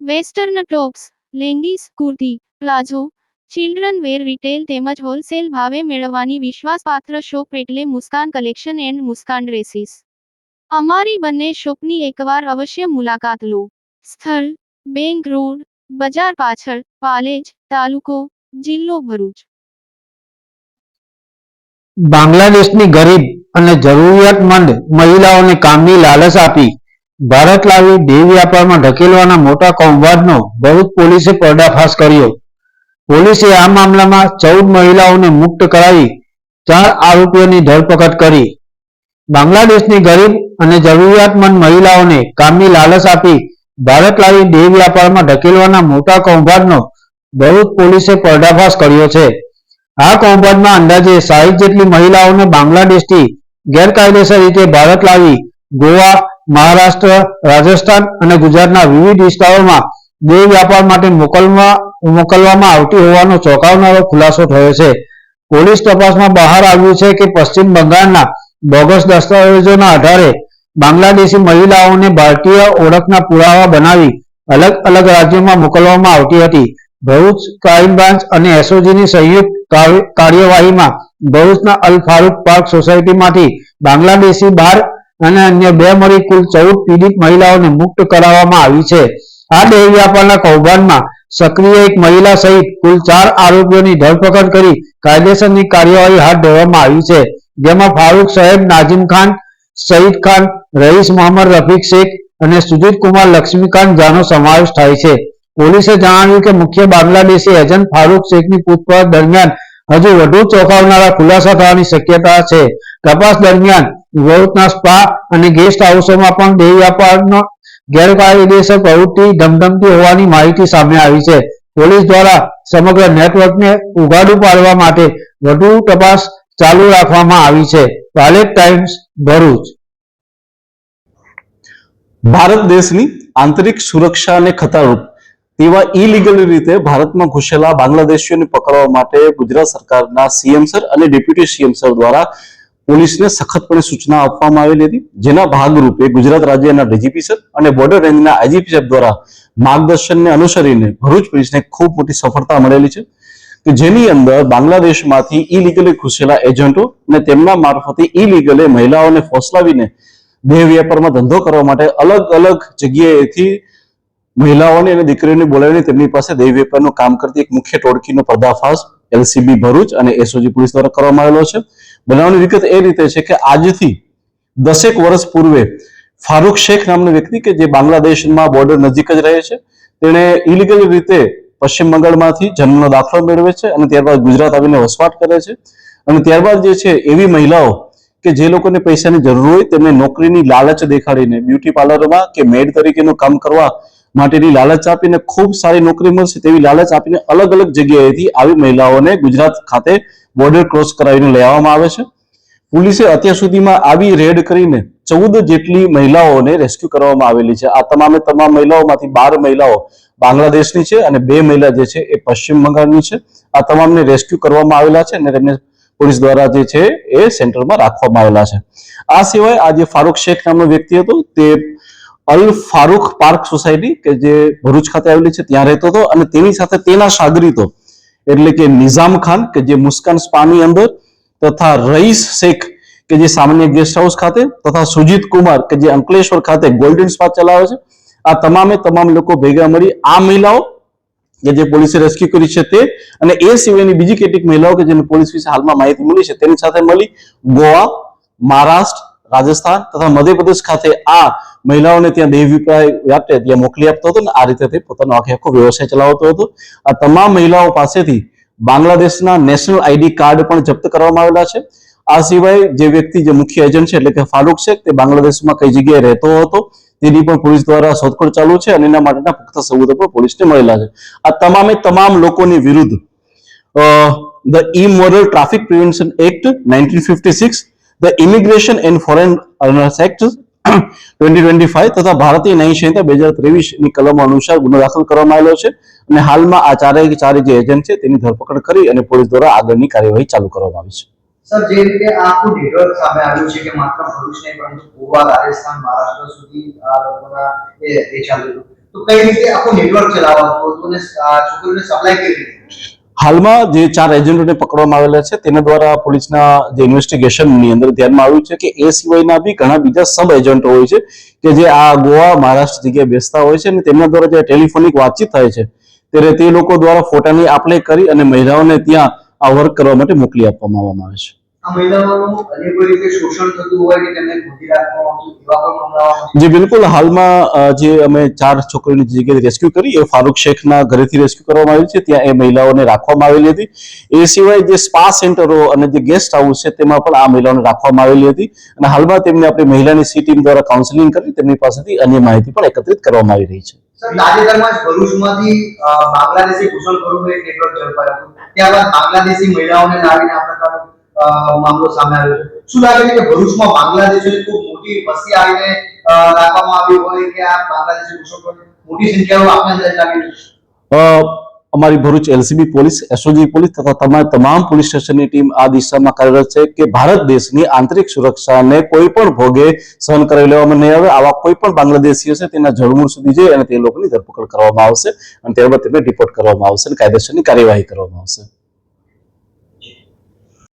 Western tops, leggings, kurti, palazzo, children wear retail તેમજ wholesale ભાવે મેળવવાની વિશ્વાસપાત્ર શોપ એટલે Muskan collection and Muskan dresses. અમારી બંને શોપની એકવાર અવશ્ય મુલાકાત લો। સ્થળ: બેંક રોડ, બજાર પાછળ, પાલેજ, તાલુકો, જિલ્લો ભરૂચ। બાંગ્લાદેશની ગરીબ અને જરૂરિયાતમંદ મહિલાઓને કામની લાલચ આપી ભારત લાવી દેહ વ્યાપારમાં ઢકેલવાના મોટા કૌભાંડનો ભરૂચ પોલીસે પર્દાફાશ કર્યો। પોલીસે આ મામલામાં 14 મહિલાઓને મુક્ત કરાવી 4 આરોપીઓની ધરપકડ કરી। બાંગ્લાદેશની ગરીબ અને જરૂરિયાતમંદ મહિલાઓને કામની લાલચ આપી ભારત લાવી દેહ વ્યાપારમાં ઢકેલવાના મોટા કૌભાંડનો ભરૂચ પોલીસે પર્દાફાશ કર્યો છે। આ કૌભાંડમાં અંદાજે 60 જેટલી મહિલાઓને બાંગ્લાદેશથી ગેરકાયદેસર રીતે ભારત લાવી ગોવા, મહારાષ્ટ્ર, રાજસ્થાન અને ગુજરાતના વિવિધ વિસ્તારોમાં દેહ વ્યાપાર માટે મોકલવામાં આવતી હોવાનો ચોંકાવનારો ખુલાસો થયો છે। પોલીસ તપાસમાં બહાર આવ્યું છે કે પશ્ચિમ બંગાળના બોગસ દસ્તાવેજોના આધારે બાંગ્લાદેશી મહિલાઓને ભારતીય ઓળખના પુરાવા બનાવી અલગ અલગ રાજ્યોમાં મોકલવામાં આવતી હતી। ભરૂચ ક્રાઇમ બ્રાન્ચ અને એસઓજીની સંયુક્ત કાર્યવાહીમાં ભરૂચના અલ ફારૂક પાર્ક સોસાયટીમાંથી બાંગ્લાદેશી 12 અને અન્ય 2 મળી કુલ 14 પીડિત મહિલાઓને મુક્ત કરાવવામાં આવી છે। આ દેહ વ્યાપારના કૌભાંડમાં સક્રિય એક મહિલા સહિત કુલ 4 આરોપીઓની ધરપકડ કરી કાયદેસરની કાર્યવાહી હાથ ધરવામાં આવી છે, જેમાં ફારૂક સાહેબ નાઝીમ ખાન, સઈદ ખાન, રઈસ મોહમ્મદ રફીક શેખ અને સુજીત કુમાર લક્ષ્મીકાંત ઝાનો સમાવેશ થાય છે। પોલીસે જણાવ્યું કે મુખ્ય બાંગ્લાદેશી એજન્ટ ફારૂક શેખની પૂછપરછ દરમિયાન હજુ વધુ ચોંકાવનારા ખુલાસા થવાની શક્યતા છે। તપાસ દરમિયાન ભરૂચના સ્પા અને ગેસ્ટ હાઉસોમાં પણ દેહ વ્યાપારનો ગેરકાયદેસર પ્રવૃત્તિ ધમધમતી હોવાની માહિતી સામે આવી છે। પોલીસ દ્વારા સમગ્ર નેટવર્કને ઉઘાડું પાડવા માટે વધુ તપાસ ચાલુ રાખવામાં આવી છે। પાલેજ ટાઈમ્સ, ભરૂચ। ભારત દેશની આંતરિક સુરક્ષાને ખતરારૂપ તેવા ઇલીગલ રીતે ભારતમાં ઘૂસેલા બાંગ્લાદેશીઓને પકડવા માટે ગુજરાત સરકારના સીએમ સર અને ડેપ્યુટી સીએમ સર દ્વારા પોલીસને સખતપણે સૂચના આપવામાં આવેલી હતી, જેના ભાગરૂપે ગુજરાત રાજ્યના ડીજીપી સર અને બોર્ડર રેન્જના આઈજીપી સાહેબ દ્વારા માર્ગદર્શનને અનુસરીને ભરૂચ પોલીસને ખૂબ મોટી સફળતા મળેલી છે, કે જેની અંદર બાંગ્લાદેશમાંથી ઇલીગલી ઘૂસેલા એજન્ટો અને તેમના મારફતે ઇલીગલે મહિલાઓને ફોસલાવીને દેહ વ્યાપારમાં ધંધો કરવા માટે અલગ અલગ જગ્યાએથી મહિલાઓને અને દીકરીઓને બોલાવીને તેમની પાસે દેહ વેપારનું કામ કરતી એક મુખ્ય ટોળકીનો પર્દાફાશ એલસીબી ભરૂચ અને એસઓજી પોલીસ દ્વારા કરવામાં આવેલો છે। બનાવની વિગત એ રીતે છે કે આજથી 10 વર્ષ પૂર્વે ફારૂક શેખ નામનો વ્યક્તિ કે જે બાંગ્લાદેશમાં બોર્ડર નજીક જ રહે છે, તેણે ઇલીગલ રીતે પશ્ચિમ બંગાળમાંથી જન્મનો દાખલો મેળવે છે અને ત્યારબાદ ગુજરાત આવીને વસવાટ કરે છે અને ત્યારબાદ જે છે એવી મહિલાઓ કે જે લોકોને પૈસાની જરૂર હોય તેમને નોકરીની લાલચ દેખાડીને બ્યુટી પાર્લરમાં કે મેડ તરીકેનું કામ કરવા માટેની લાલચ આપીને ખૂબ સારી નોકરી મળશે તેવી લાલચ આપીને અલગ અલગ જગ્યાએથી આવી મહિલાઓને ગુજરાત ખાતે બોર્ડર ક્રોસ કરાવીને લઈ આવવામાં આવે છે। પોલીસે અત્યાર સુધીમાં આવી રેડ કરીને 14 જેટલી મહિલાઓને રેસ્ક્યુ કરવામાં આવેલી છે। આ તમામ મહિલાઓમાંથી 12 મહિલાઓ બાંગ્લાદેશની છે અને 2 મહિલા જે છે એ પશ્ચિમ બંગાળની છે। આ તમામને રેસ્ક્યુ કરવામાં આવેલા છે અને તેમને પોલીસ દ્વારા જે છે એ સેન્ટરમાં રાખવામાં આવેલા છે। આ સિવાય આ જે ફારૂક શેખ નામનો વ્યક્તિ હતો તે અલ ફારૂક પાર્ક સોસાયટી કે જે ભરૂચ ખાતે આવેલી છે ત્યાં રહેતો હતો અને તેની સાથે તેના શાગરીતો એટલે કે નિઝામ ખાન કે જે મુસ્કાન સ્પાની અંદર તથા રઈસ શેખ કે જે સામાન્ય ગેસ્ટ હાઉસ ખાતે તથા સુજીત કુમાર કે જે અંકલેશ્વર ખાતે ગોલ્ડન સ્પા ચલાવે છે, આ તમામ લોકો ભેગા મળી આ મહિલાઓ કે જે પોલીસે રેસ્ક્યુ કરી છે તે અને એ સિવાયની બીજી કેટલીક મહિલાઓ કે જેને પોલીસ વિશે હાલમાં માહિતી મળી છે તેની સાથે મળી ગોવા, મહારાષ્ટ્ર, રાજસ્થાન તથા મધ્યપ્રદેશ ખાતે આ મહિલાઓને ત્યાં દેહ વ્યાપાર ત્યાં મોકલી આપતો હતો ને આ રીતે તે પોતાનો આખો વ્યવસાય ચલાવતો હતો। આ તમામ મહિલાઓ પાસેથી બાંગ્લાદેશના નેશનલ આઈડી કાર્ડ પણ જપ્ત કરવામાં આવેલા છે। આ સિવાય જે વ્યક્તિ જે મુખ્ય એજન્ટ છે એટલે કે ફારૂક શેખ તે બાંગ્લાદેશમાં કઈ જગ્યાએ રહેતો હતો તેની પણ પોલીસ દ્વારા શોધખોળ ચાલુ છે અને એના માટેના પુખ્તા સબૂતો પણ પોલીસને મળેલા છે। આ તમામ લોકોની વિરુદ્ધ the immoral traffic prevention act 1956, the immigration and foreign act 2025 તથા ભારતીય ન્યાય સંહિતા 2023 ની કલમો અનુસાર ગુનો દાખલ કરવામાં આવેલો છે અને હાલમાં આ ચારે જે એજન્ટ છે તેની ધરપકડ કરી અને પોલીસ દ્વારા આગળની કાર્યવાહી ચાલુ કરવામાં આવી છે। સર, જે રીતે આખું નેટવર્ક સામે આવ્યું છે કે માત્ર ભરૂચ નહીં પરંતુ ગોવા, રાજસ્થાન, મહારાષ્ટ્ર સુધી આ લોકોના એ ચાલ્યું હતું, તો કઈ રીતે આખું નેટવર્ક ચલાવવાનું હતું અને છોકરીઓને સપ્લાય કેવી રીતે? હાલમાં જે 4 એજન્ટોને પકડવામાં આવેલા છે તેના દ્વારા પોલીસના જે ઇન્વેસ્ટિગેશનની અંદર ધ્યાનમાં આવ્યું છે કે એ સિવાયના બી ઘણા બીજા સબ એજન્ટો હોય છે કે જે આ ગોવા મહારાષ્ટ્ર જગ્યાએ બેસતા હોય છે અને તેમના દ્વારા જે ટેલિફોનિક વાતચીત થાય છે ત્યારે તે લોકો દ્વારા ફોટાની આપ-લે કરી અને મહિલાઓને ત્યાં આ વર્ક કરવા માટે મોકલી આપવામાં આવે છે. આ મહિલાઓનું અન્ય કોઈ રીતે શોષણ થતું હોય કે તેમને ગોતી રાખવામાં આવતું એવા પણ મામલાઓ? જી બિલકુલ, હાલમાં જે અમે 4 છોકરીઓની જગ્યાએ રેસ્ક્યુ કરી એ ફારૂક શેખના ઘરેથી રેસ્ક્યુ કરવામાં આવી છે. ત્યાં એ મહિલાઓને રાખવામાં આવેલી હતી. એ સિવાય જે સ્પા સેન્ટરો અને જે ગેસ્ટ હાઉસ છે તેમાં પણ આ મહિલાઓને રાખવામાં આવેલી હતી અને હાલમાં તેમને આપણી મહિલાની સી ટીમ દ્વારા કાઉન્સેલિંગ કરી તેમની પાસેથી અન્ય માહિતી પણ એકત્રિત કરવામાં આવી રહી છે. સર, તાજેતરમાં જ ભરૂચમાંથી બાંગ્લાદેશી ઘૂસણખોરોનું એક નેટવર્ક ઝડપાયું હતું. ત્યારબાદ બાંગ્લાદેશી મહિલાઓને લાવીને આ પ્રકારનો મામલો સામે આવ્યો છે. શું લાગે છે કે ભરૂચમાં બાંગ્લાદેશીઓની ખૂબ મોટી વસ્તી આવીને રાખવામાં આવી હોય કે આ બાંગ્લાદેશી ઘૂસણખોરો મોટી સંખ્યામાં આપણે અંદાજ લાગી છે? અમારી Bharuch LCB police, SOG police તથા તમામ પોલીસ સ્ટેશનની ટીમ આ દિશામાં કાર્યરત છે કે ભારત દેશની આંતરિક સુરક્ષાને કોઈ પણ ભોગે સહન કરી લેવામાં નહીં આવે. આવા કોઈ પણ બાંગ્લાદેશીઓ છે તેના જડમૂળ સુધી જઈ અને તે લોકોની ધરપકડ કરવામાં આવશે અને ત્યારબાદ તેમને ડિપોર્ટ કરવામાં આવશે અને કાયદેસરની કાર્યવાહી કરવામાં આવશે.